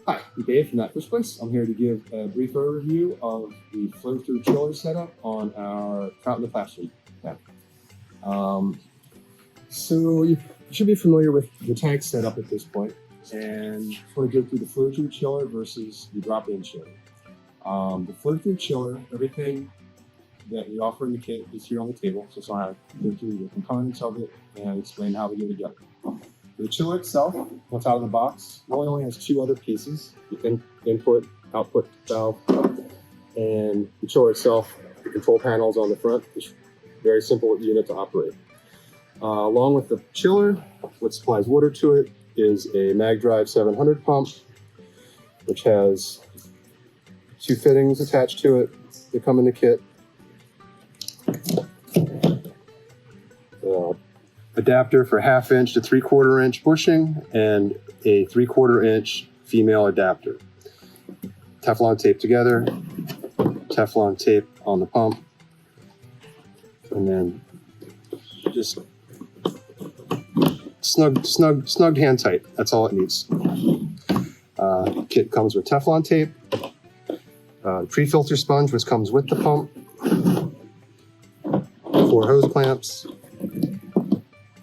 Hi, I'm Dave from That First Place. I'm here to give a brief overview of the flow-through chiller setup on our Trout in the Classroom tank. So you should be familiar with the tank setup at this point, and just want to go through the flow-through chiller versus the drop-in chiller. The flow-through chiller, everything that we offer in the kit is here on the table, so I'll go through the components of it and explain how we go together. The chiller itself, what's out of the box, really only has two other pieces: the input, output valve, and the chiller itself. The control panels on the front. It's a very simple unit to operate. Along with the chiller, what supplies water to it is a MagDrive 700 pump, which has two fittings attached to it that come in the kit. Adapter for 1/2 inch to 3/4 inch bushing and a 3/4 inch female adapter. Teflon tape together, Teflon tape on the pump, and then just snug hand tight. That's all it needs. Kit comes with Teflon tape, pre-filter sponge, which comes with the pump, 4 hose clamps,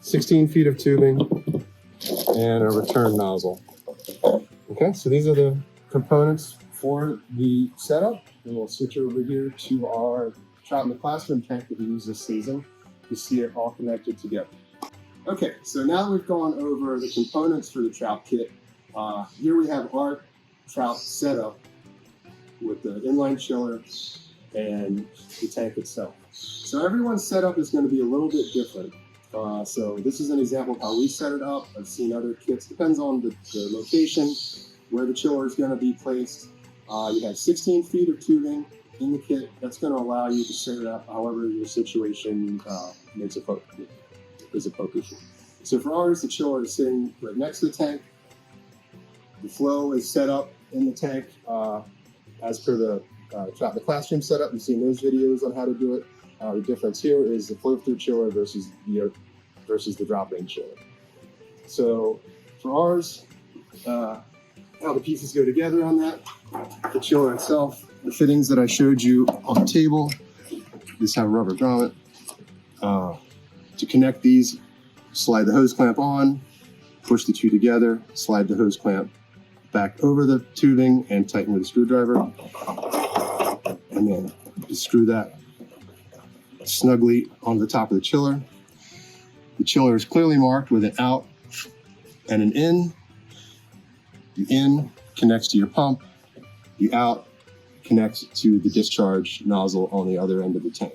16 feet of tubing, and a return nozzle. Okay, so these are the components for the setup, and we'll switch over here to our Trout in the Classroom tank that we use this season. You see it all connected together. Okay, so now that we've gone over the components for the trout kit, here we have our trout setup with the inline chiller and the tank itself. So everyone's setup is going to be a little bit different. So this is an example of how we set it up. I've seen other kits. Depends on the location, where the chiller is going to be placed. You have 16 feet of tubing in the kit. That's going to allow you to set it up however your situation is a focus. So for ours, the chiller is sitting right next to the tank. The flow is set up in the tank as per the Trout in the Classroom setup. You've seen those videos on how to do it. The difference here is the flow-through chiller versus the drop-in chiller. So for ours, how the pieces go together on that, the chiller itself, the fittings that I showed you on the table, these have a rubber grommet. To connect these, slide the hose clamp on, push the two together, slide the hose clamp back over the tubing and tighten with a screwdriver, and then just screw that snugly on the top of the chiller. The chiller is clearly marked with an out and an in. The in connects to your pump. The out connects to the discharge nozzle on the other end of the tank.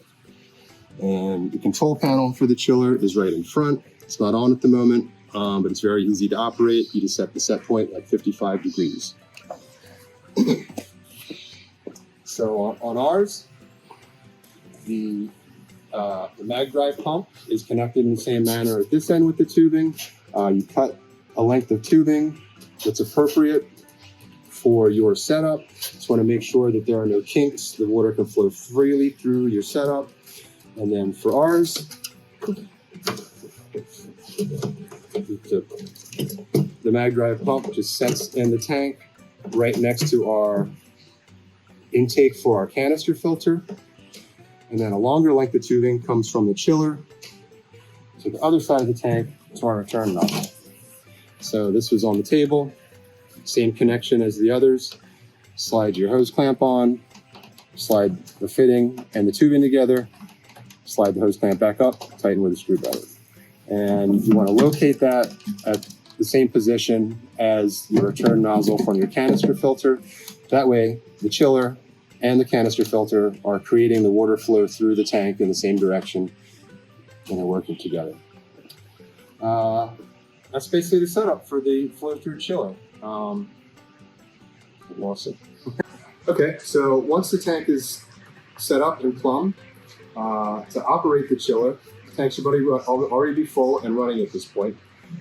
And the control panel for the chiller is right in front. It's not on at the moment, but it's very easy to operate. You just set the set point at 55 degrees. So on ours, the MagDrive pump is connected in the same manner at this end with the tubing. You cut a length of tubing that's appropriate for your setup. Just want to make sure that there are no kinks. The water can flow freely through your setup. And then for ours, the MagDrive pump just sets in the tank right next to our intake for our canister filter. And then a longer length of tubing comes from the chiller to the other side of the tank to our return nozzle. So this was on the table, same connection as the others. Slide your hose clamp on, slide the fitting and the tubing together, slide the hose clamp back up, tighten with a screwdriver. And you want to locate that at the same position as your return nozzle from your canister filter. That way, the chiller and the canister filter are creating the water flow through the tank in the same direction, and they're working together. That's basically the setup for the flow-through chiller. Lost it. Okay, so once the tank is set up and plumbed, to operate the chiller, the tank should already be full and running at this point.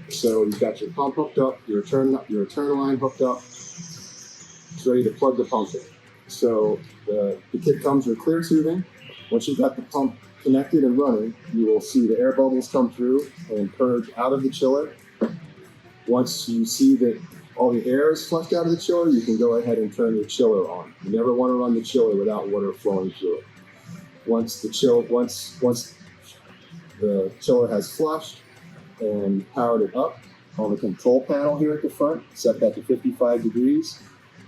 So you've got your pump hooked up, your return line hooked up. It's ready to plug the pump in. So the kit comes with clear tubing. Once you've got the pump connected and running, you will see the air bubbles come through and purge out of the chiller. Once you see that all the air is flushed out of the chiller, you can go ahead and turn the chiller on. You never want to run the chiller without water flowing through it. Once the chiller has flushed and powered it up on the control panel here at the front, set that to 55 degrees,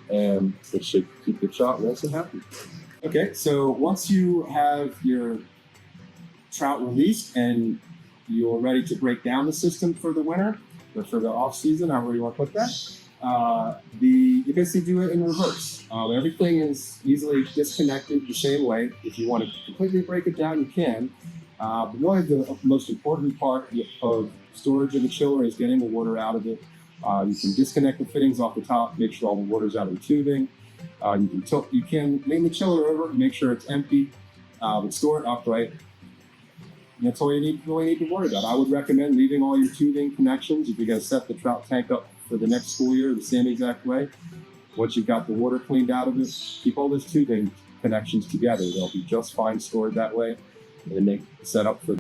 and it should keep the trout nice and happy. Okay, so once you have your trout released and you're ready to break down the system for the winter, or for the off season, however you want to put that, you basically do it in reverse. Everything is easily disconnected the same way. If you want to completely break it down, you can. But really the most important part of storage of the chiller is getting the water out of it. You can disconnect the fittings off the top, make sure all the water's out of the tubing. You can lean the chiller over, make sure it's empty, but store it upright. And that's all you really need to worry about. I would recommend leaving all your tubing connections if you're going to set the trout tank up for the next school year the same exact way. Once you've got the water cleaned out of it, keep all those tubing connections together. They'll be just fine stored that way, and then they set up for